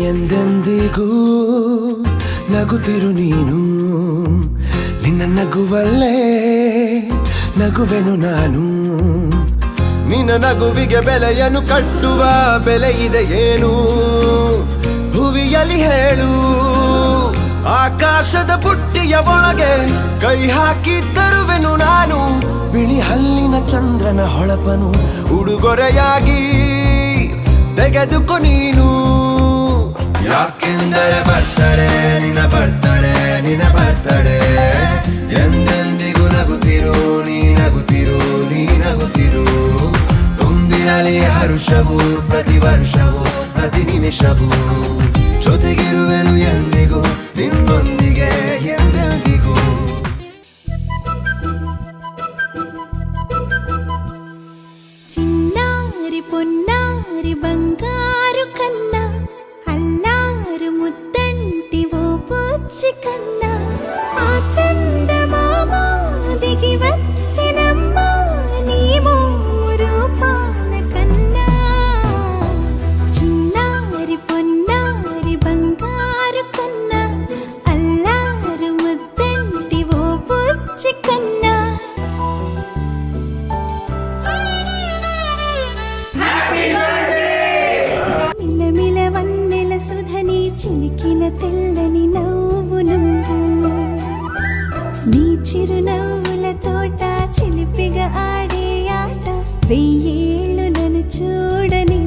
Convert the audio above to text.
ಎಂದೆಂದಿಗೂ ನಗುತ್ತಿರು ನೀನು ನಿನ್ನ ನಗುವಲ್ಲೇ ನಗುವೆನು ನಾನು ನಿನ್ನ ನಗುವಿಗೆ ಬೆಲೆಯನ್ನು ಕಟ್ಟುವ ಬೆಲೆ ಇದೆ ಏನು ಭುವಿಯಲ್ಲಿ ಹೇಳು ಆಕಾಶದ ಬುಟ್ಟಿಯ ಒಳಗೆ ಕೈ ಹಾಕಿ ತರುವೆನು ನಾನು ಬಿಳಿ ಹಲ್ಲಿನ ಚಂದ್ರನ ಹೊಳಪನು ಉಡುಗೊರೆಯಾಗಿ ತೆಗೆದುಕೊ ನೀನು ಯಾಕೆಂದರೆ ಬರ್ತಡೆ ನಿನ್ನ ಬರ್ತಡೆ ನಿನ್ನ ಬರ್ತಡೆ ಎಂದೆಂದಿಗೂ ನಗುತ್ತಿರು ನೀ ನಗುತ್ತಿರು ನೀ ನಗುತ್ತಿರು ತುಂಬಿರಲಿ ಹರುಷವು ಪ್ರತಿ ವರ್ಷವೂ ಪ್ರತಿ ನಿಮಿಷವೂ ಜೊತೆಗಿರುವೆನು ಎಂದಿಗೂ ನಿನ್ನೊಂದಿಗೆ ಎಂದೆಂದಿಗೂ చిన్నారి పొన్నారి బంగారు కన్నా అల్లారు ముద్దంటి ఓ పూచి కన్నా ఆ చందమామ దిగి వచ్చినమ్మా నీ రూపాన కన్నా చిన్నారి పొన్నారి బంగారు కన్నా అల్లారు ముద్దంటి ఓ పూచి కన్నా మిలమిల వన్నెల సుధని చిలికిన తెల్లని నవ్వు నువ్వు నీ చిరునవ్వుల తోట చిలిపిగా ఆడే ఆట వెయ్యేళ్ళు నన్ను చూడని